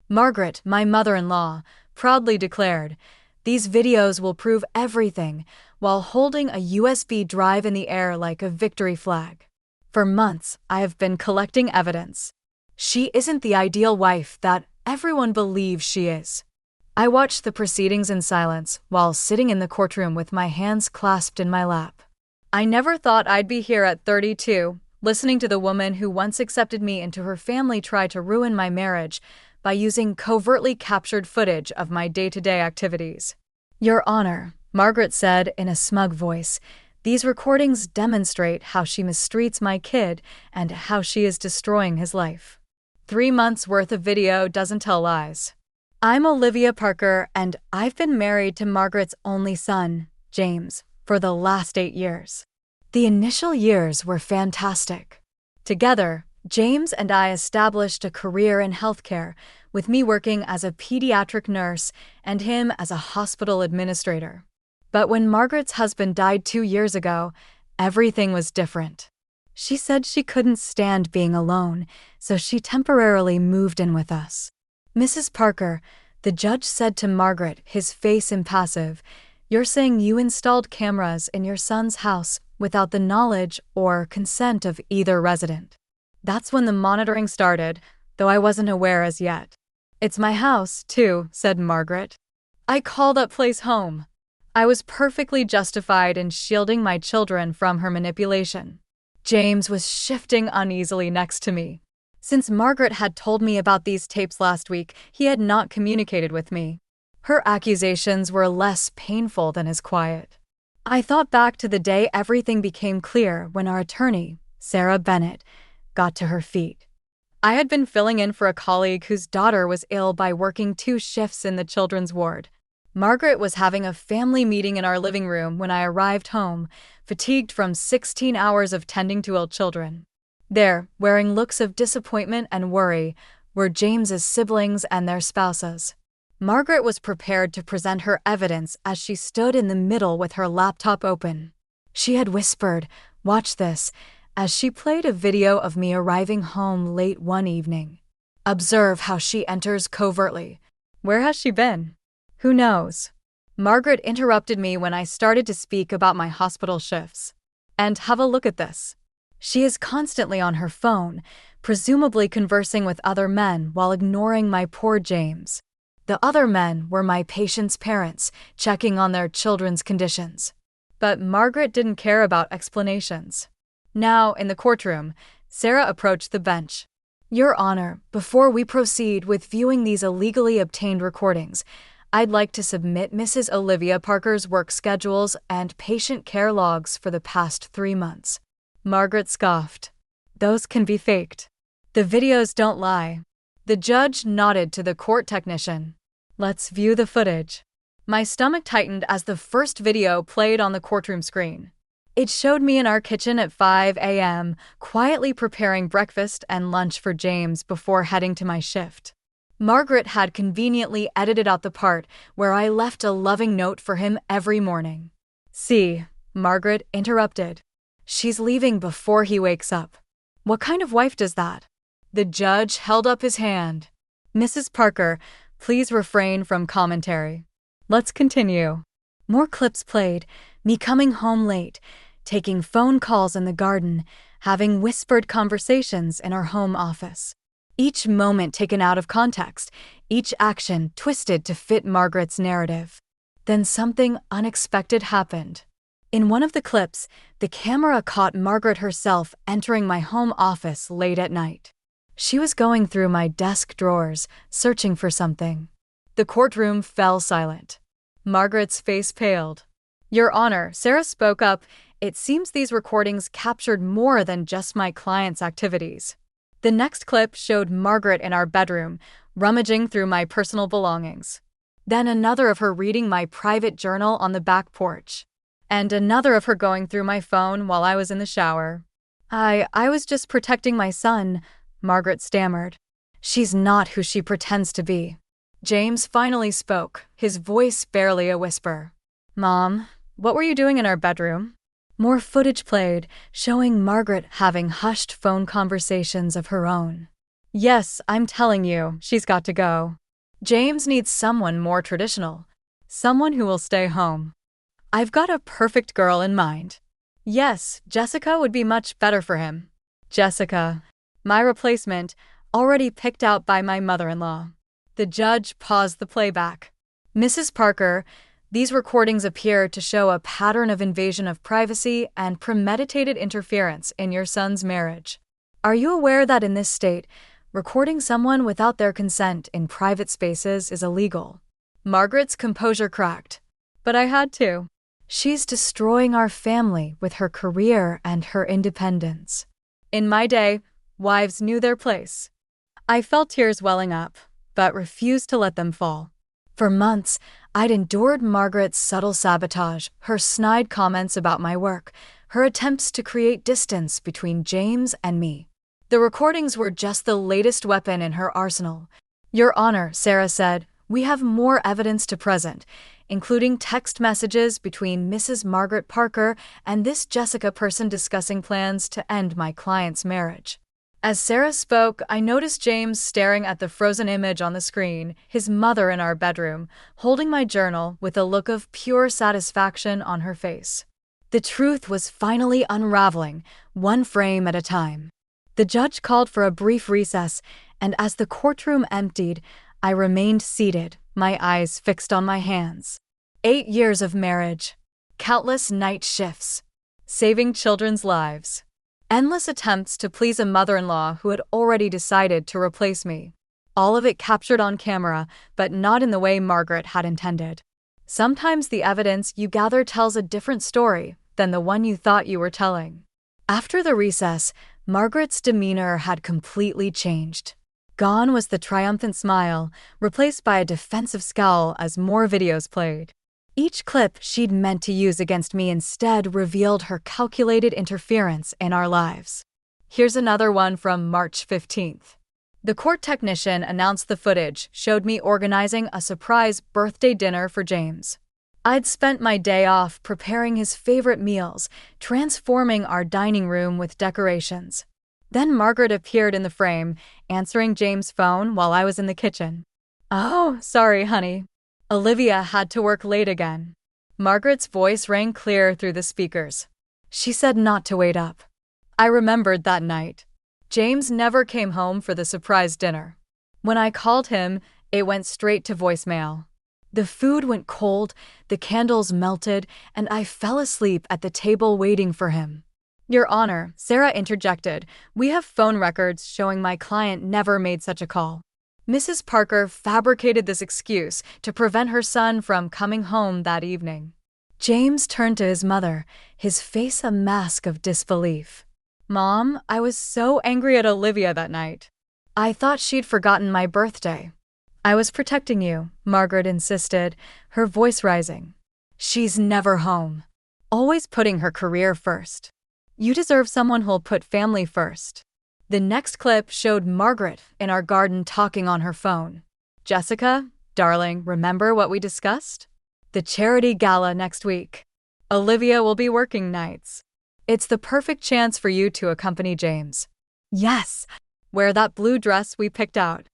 Margaret, my mother-in-law, proudly declared, "These videos will prove everything," while holding a USB drive in the air like a victory flag. For months, I have been collecting evidence. She isn't the ideal wife that everyone believes she is. I watched the proceedings in silence while sitting in the courtroom with my hands clasped in my lap. I never thought I'd be here at 32, listening to the woman who once accepted me into her family try to ruin my marriage by using covertly captured footage of my day-to-day activities. "Your Honor," Margaret said in a smug voice, "these recordings demonstrate how she mistreats my kid and how she is destroying his life. 3 months worth of video doesn't tell lies. I'm Olivia Parker, and I've been married to Margaret's only son, James, for the last 8 years. The initial years were fantastic. Together, James and I established a career in healthcare, with me working as a pediatric nurse and him as a hospital administrator. But when Margaret's husband died 2 years ago, everything was different. She said she couldn't stand being alone, so she temporarily moved in with us. Mrs. Parker," the judge said to Margaret, his face impassive, "you're saying you installed cameras in your son's house without the knowledge or consent of either resident." "That's when the monitoring started, though I wasn't aware as yet." "It's my house, too," said Margaret. "I call that place home." I was perfectly justified in shielding my children from her manipulation. James was shifting uneasily next to me. Since Margaret had told me about these tapes last week, he had not communicated with me. Her accusations were less painful than his quiet. I thought back to the day everything became clear when our attorney, Sarah Bennett, got to her feet. I had been filling in for a colleague whose daughter was ill by working 2 shifts in the children's ward. Margaret was having a family meeting in our living room when I arrived home, fatigued from 16 hours of tending to ill children. There, wearing looks of disappointment and worry, were James's siblings and their spouses. Margaret was prepared to present her evidence as she stood in the middle with her laptop open. She had whispered, "Watch this," as she played a video of me arriving home late one evening. "Observe how she enters covertly." Where has she been? Who knows? Margaret interrupted me when I started to speak about my hospital shifts. "And have a look at this." She is constantly on her phone, presumably conversing with other men while ignoring my poor James. The other men were my patients' parents, checking on their children's conditions. But Margaret didn't care about explanations. Now, in the courtroom, Sarah approached the bench. "Your Honor, before we proceed with viewing these illegally obtained recordings, I'd like to submit Mrs. Olivia Parker's work schedules and patient care logs for the past 3 months. Margaret scoffed. "Those can be faked. The videos don't lie." The judge nodded to the court technician. "Let's view the footage." My stomach tightened as the first video played on the courtroom screen. It showed me in our kitchen at 5 a.m., quietly preparing breakfast and lunch for James before heading to my shift. Margaret had conveniently edited out the part where I left a loving note for him every morning. "See," Margaret interrupted. "She's leaving before he wakes up." What kind of wife does that? The judge held up his hand. "Mrs. Parker, please refrain from commentary. Let's continue." More clips played, me coming home late, taking phone calls in the garden, having whispered conversations in our home office. Each moment taken out of context, each action twisted to fit Margaret's narrative. Then something unexpected happened. In one of the clips, the camera caught Margaret herself entering my home office late at night. She was going through my desk drawers, searching for something. The courtroom fell silent. Margaret's face paled. "Your Honor," Sarah spoke up, "it seems these recordings captured more than just my client's activities." The next clip showed Margaret in our bedroom, rummaging through my personal belongings. Then another of her reading my private journal on the back porch. And another of her going through my phone while I was in the shower. I was just protecting my son," Margaret stammered. "She's not who she pretends to be." James finally spoke, his voice barely a whisper. "Mom, what were you doing in our bedroom?" More footage played, showing Margaret having hushed phone conversations of her own. Yes, I'm telling you, she's got to go. James needs someone more traditional. Someone who will stay home. I've got a perfect girl in mind. Yes, Jessica would be much better for him. Jessica, my replacement, already picked out by my mother-in-law. The judge paused the playback. Mrs. Parker, these recordings appear to show a pattern of invasion of privacy and premeditated interference in your son's marriage. Are you aware that in this state, recording someone without their consent in private spaces is illegal? Margaret's composure cracked. But I had to. She's destroying our family with her career and her independence. In my day, wives knew their place. I felt tears welling up, but refused to let them fall. For months, I'd endured Margaret's subtle sabotage, her snide comments about my work, her attempts to create distance between James and me. The recordings were just the latest weapon in her arsenal. Your Honor, Sarah said, we have more evidence to present, including text messages between Mrs. Margaret Parker and this Jessica person discussing plans to end my client's marriage. As Sarah spoke, I noticed James staring at the frozen image on the screen, his mother in our bedroom, holding my journal with a look of pure satisfaction on her face. The truth was finally unraveling, one frame at a time. The judge called for a brief recess, and as the courtroom emptied, I remained seated, my eyes fixed on my hands. 8 years of marriage. Countless night shifts. Saving children's lives. Endless attempts to please a mother-in-law who had already decided to replace me. All of it captured on camera, but not in the way Margaret had intended. Sometimes the evidence you gather tells a different story than the one you thought you were telling. After the recess, Margaret's demeanor had completely changed. Gone was the triumphant smile, replaced by a defensive scowl as more videos played. Each clip she'd meant to use against me instead revealed her calculated interference in our lives. Here's another one from March 15th. The court technician announced the footage showed me organizing a surprise birthday dinner for James. I'd spent my day off preparing his favorite meals, transforming our dining room with decorations. Then Margaret appeared in the frame, answering James' phone while I was in the kitchen. "Oh, sorry, honey. Olivia had to work late again." Margaret's voice rang clear through the speakers. She said not to wait up. I remembered that night. James never came home for the surprise dinner. When I called him, it went straight to voicemail. The food went cold, the candles melted, and I fell asleep at the table waiting for him. Your Honor, Sarah interjected, we have phone records showing my client never made such a call. Mrs. Parker fabricated this excuse to prevent her son from coming home that evening. James turned to his mother, his face a mask of disbelief. Mom, I was so angry at Olivia that night. I thought she'd forgotten my birthday. I was protecting you, Margaret insisted, her voice rising. She's never home. Always putting her career first. You deserve someone who'll put family first. The next clip showed Margaret in our garden talking on her phone. Jessica, darling, remember what we discussed? The charity gala next week. Olivia will be working nights. It's the perfect chance for you to accompany James. Yes, wear that blue dress we picked out.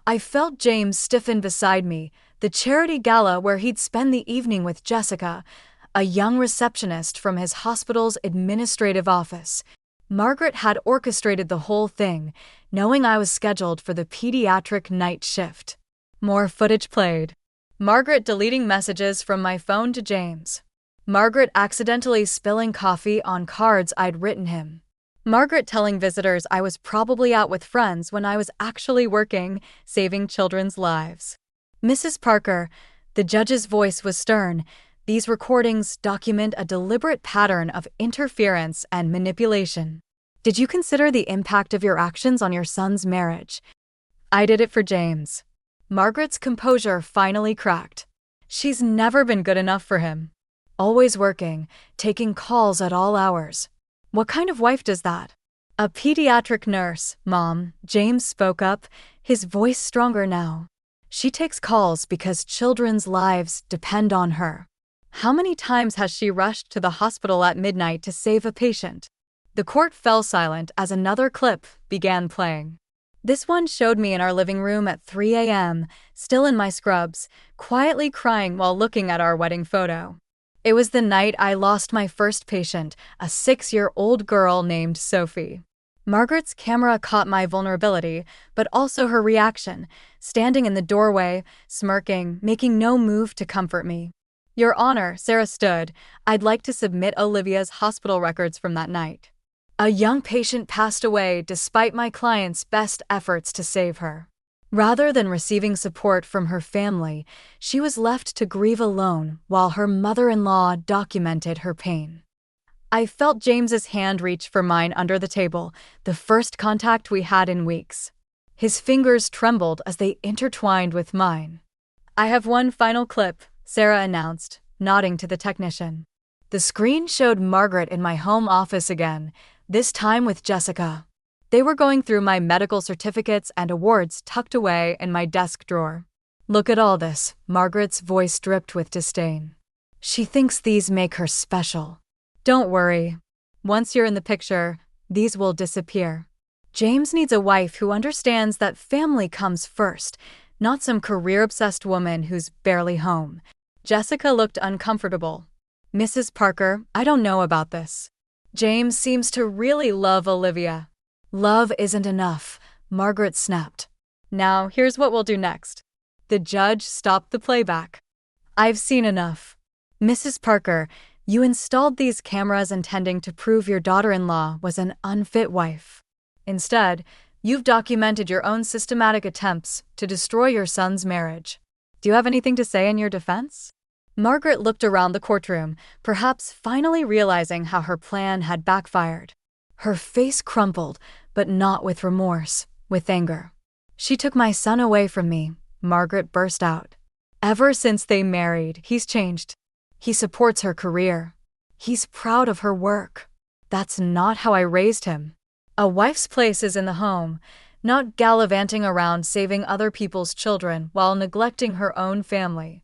I felt James stiffen beside me, the charity gala where he'd spend the evening with Jessica, a young receptionist from his hospital's administrative office. Margaret had orchestrated the whole thing, knowing I was scheduled for the pediatric night shift. More footage played. Margaret deleting messages from my phone to James. Margaret accidentally spilling coffee on cards I'd written him. Margaret telling visitors I was probably out with friends when I was actually working, saving children's lives. Mrs. Parker, the judge's voice was stern. These recordings document a deliberate pattern of interference and manipulation. Did you consider the impact of your actions on your son's marriage? I did it for James. Margaret's composure finally cracked. She's never been good enough for him. Always working, taking calls at all hours. What kind of wife does that? A pediatric nurse, Mom, James spoke up, his voice stronger now. She takes calls because children's lives depend on her. How many times has she rushed to the hospital at midnight to save a patient? The court fell silent as another clip began playing. This one showed me in our living room at 3 a.m., still in my scrubs, quietly crying while looking at our wedding photo. It was the night I lost my first patient, a 6-year-old girl named Sophie. Margaret's camera caught my vulnerability, but also her reaction, standing in the doorway, smirking, making no move to comfort me. "Your Honor," Sarah stood, "I'd like to submit Olivia's hospital records from that night. A young patient passed away despite my client's best efforts to save her. Rather than receiving support from her family, she was left to grieve alone while her mother-in-law documented her pain." I felt James's hand reach for mine under the table, the first contact we had in weeks. His fingers trembled as they intertwined with mine. "I have one final clip," Sarah announced, nodding to the technician. The screen showed Margaret in my home office again, this time with Jessica. They were going through my medical certificates and awards tucked away in my desk drawer. "Look at all this," Margaret's voice dripped with disdain. "She thinks these make her special. Don't worry. Once you're in the picture, these will disappear. James needs a wife who understands that family comes first, not some career-obsessed woman who's barely home." Jessica looked uncomfortable. "Mrs. Parker, I don't know about this. James seems to really love Olivia." "Love isn't enough," Margaret snapped. "Now, here's what we'll do next." The judge stopped the playback. "I've seen enough. Mrs. Parker, you installed these cameras intending to prove your daughter-in-law was an unfit wife. Instead, you've documented your own systematic attempts to destroy your son's marriage. Do you have anything to say in your defense?" Margaret looked around the courtroom, perhaps finally realizing how her plan had backfired. Her face crumpled, but not with remorse, with anger. "She took my son away from me," Margaret burst out. "Ever since they married, he's changed. He supports her career. He's proud of her work. That's not how I raised him. A wife's place is in the home, not gallivanting around saving other people's children while neglecting her own family."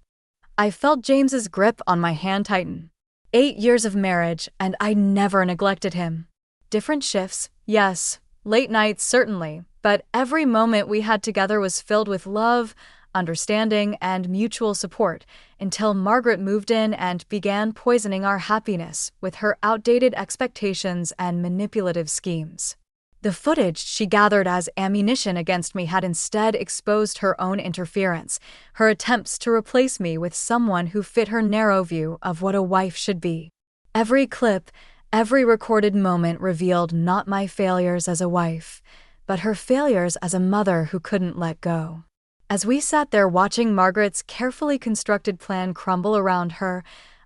I felt James's grip on my hand tighten. 8 years of marriage, and I never neglected him. Different shifts, yes, late nights certainly, but every moment we had together was filled with love, understanding, and mutual support, until Margaret moved in and began poisoning our happiness with her outdated expectations and manipulative schemes. The footage she gathered as ammunition against me had instead exposed her own interference, her attempts to replace me with someone who fit her narrow view of what a wife should be. Every clip, every recorded moment revealed not my failures as a wife, but her failures as a mother who couldn't let go. As we sat there watching Margaret's carefully constructed plan crumble around her,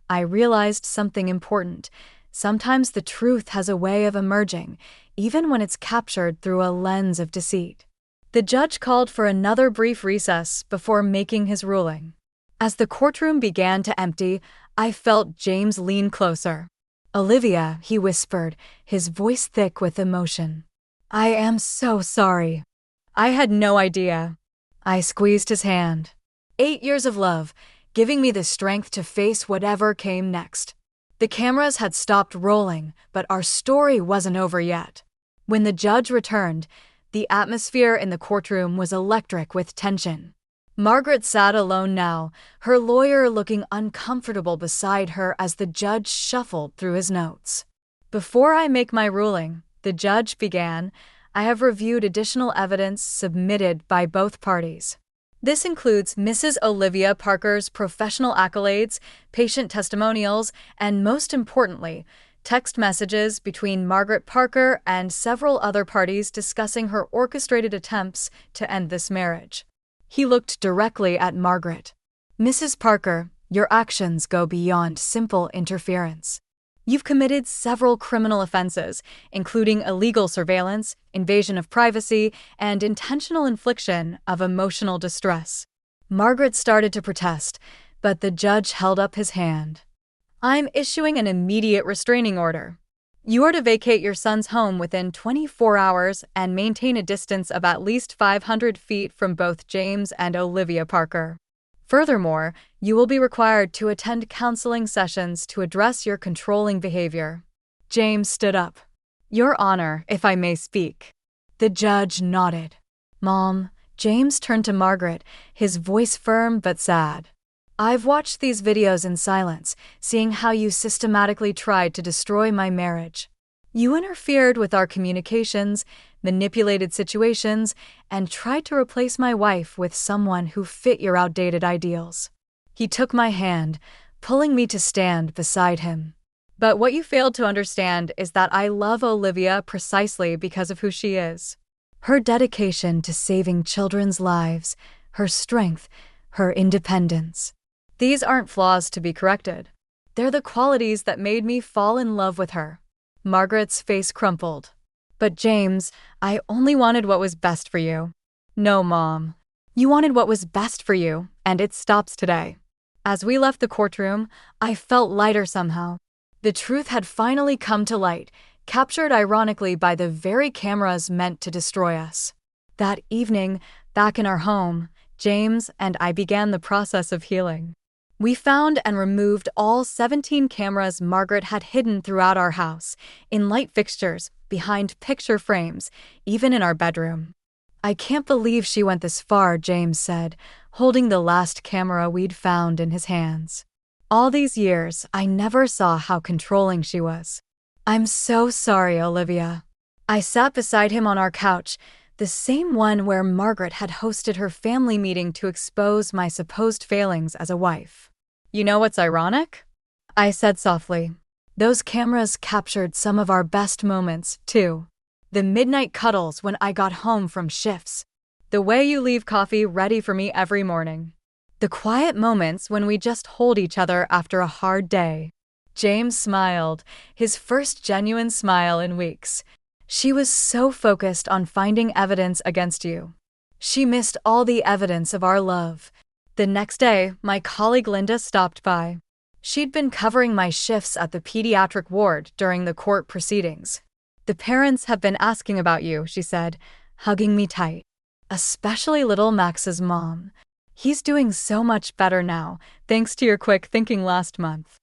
I realized something important. Sometimes the truth has a way of emerging, even when it's captured through a lens of deceit. The judge called for another brief recess before making his ruling. As the courtroom began to empty, I felt James lean closer. "Olivia," he whispered, his voice thick with emotion. "I am so sorry. I had no idea." I squeezed his hand. 8 years of love, giving me the strength to face whatever came next. The cameras had stopped rolling, but our story wasn't over yet. When the judge returned, the atmosphere in the courtroom was electric with tension. Margaret sat alone now, her lawyer looking uncomfortable beside her as the judge shuffled through his notes. "Before I make my ruling," the judge began, "I have reviewed additional evidence submitted by both parties. This includes Mrs. Olivia Parker's professional accolades, patient testimonials, and most importantly, text messages between Margaret Parker and several other parties discussing her orchestrated attempts to end this marriage." He looked directly at Margaret. "Mrs. Parker, your actions go beyond simple interference. You've committed several criminal offenses, including illegal surveillance, invasion of privacy, and intentional infliction of emotional distress." Margaret started to protest, but the judge held up his hand. "I'm issuing an immediate restraining order. You are to vacate your son's home within 24 hours and maintain a distance of at least 500 feet from both James and Olivia Parker. Furthermore, you will be required to attend counseling sessions to address your controlling behavior." James stood up. "Your Honor, if I may speak." The judge nodded. Mom, James turned to Margaret, his voice firm but sad. I've watched these videos in silence, seeing how you systematically tried to destroy my marriage. You interfered with our communications, manipulated situations, and tried to replace my wife with someone who fit your outdated ideals. He took my hand, pulling me to stand beside him. But what you failed to understand is that I love Olivia precisely because of who she is. Her dedication to saving children's lives, her strength, her independence. These aren't flaws to be corrected. They're the qualities that made me fall in love with her. Margaret's face crumpled. But James, I only wanted what was best for you. No, Mom. You wanted what was best for you, and it stops today. As we left the courtroom, I felt lighter somehow. The truth had finally come to light, captured ironically by the very cameras meant to destroy us. That evening, back in our home, James and I began the process of healing. We found and removed all 17 cameras Margaret had hidden throughout our house, in light fixtures, behind picture frames, even in our bedroom. I can't believe she went this far, James said, holding the last camera we'd found in his hands. All these years, I never saw how controlling she was. I'm so sorry, Olivia. I sat beside him on our couch, the same one where Margaret had hosted her family meeting to expose my supposed failings as a wife. You know what's ironic? I said softly. Those cameras captured some of our best moments, too. The midnight cuddles when I got home from shifts. The way you leave coffee ready for me every morning. The quiet moments when we just hold each other after a hard day. James smiled, his first genuine smile in weeks. She was so focused on finding evidence against you. She missed all the evidence of our love. The next day, my colleague Linda stopped by. She'd been covering my shifts at the pediatric ward during the court proceedings. The parents have been asking about you, she said, hugging me tight. Especially little Max's mom. He's doing so much better now, thanks to your quick thinking last month.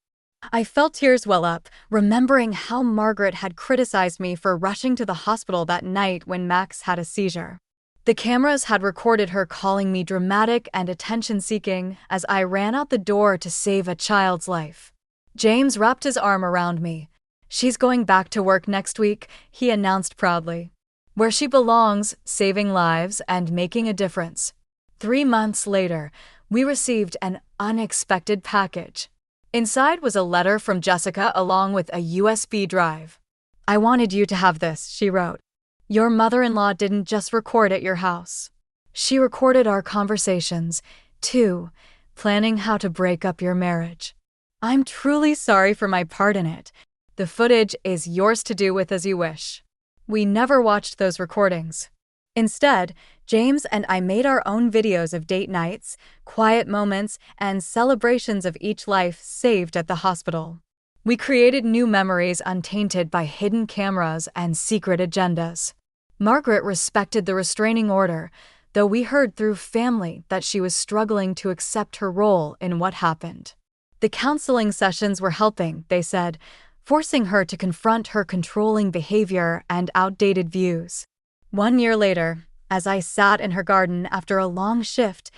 I felt tears well up, remembering how Margaret had criticized me for rushing to the hospital that night when Max had a seizure. The cameras had recorded her calling me dramatic and attention-seeking as I ran out the door to save a child's life. James wrapped his arm around me. She's going back to work next week, he announced proudly. Where she belongs, saving lives and making a difference. 3 months later, we received an unexpected package. Inside was a letter from Jessica along with a USB drive. I wanted you to have this, she wrote. Your mother-in-law didn't just record at your house. She recorded our conversations, too, planning how to break up your marriage. I'm truly sorry for my part in it. The footage is yours to do with as you wish. We never watched those recordings. Instead, James and I made our own videos of date nights, quiet moments, and celebrations of each life saved at the hospital. We created new memories untainted by hidden cameras and secret agendas. Margaret respected the restraining order, though we heard through family that she was struggling to accept her role in what happened. The counseling sessions were helping, they said, forcing her to confront her controlling behavior and outdated views. 1 year later, as I sat in her garden after a long shift,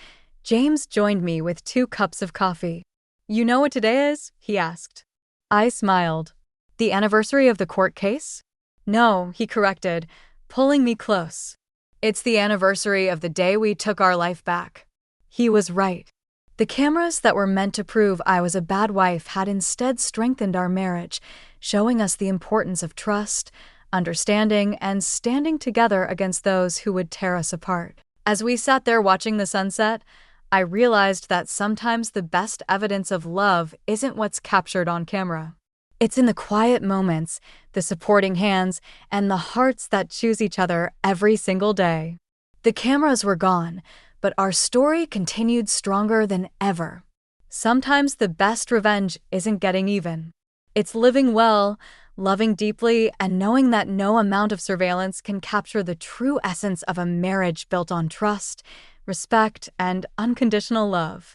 James joined me with 2 cups of coffee. You know what today is? He asked. I smiled. The anniversary of the court case? No, he corrected, pulling me close. It's the anniversary of the day we took our life back. He was right. The cameras that were meant to prove I was a bad wife had instead strengthened our marriage, showing us the importance of trust, understanding, and standing together against those who would tear us apart. As we sat there watching the sunset, I realized that sometimes the best evidence of love isn't what's captured on camera. It's in the quiet moments, the supporting hands, and the hearts that choose each other every single day. The cameras were gone, but our story continued stronger than ever. Sometimes the best revenge isn't getting even. It's living well, loving deeply, and knowing that no amount of surveillance can capture the true essence of a marriage built on trust, respect, and unconditional love.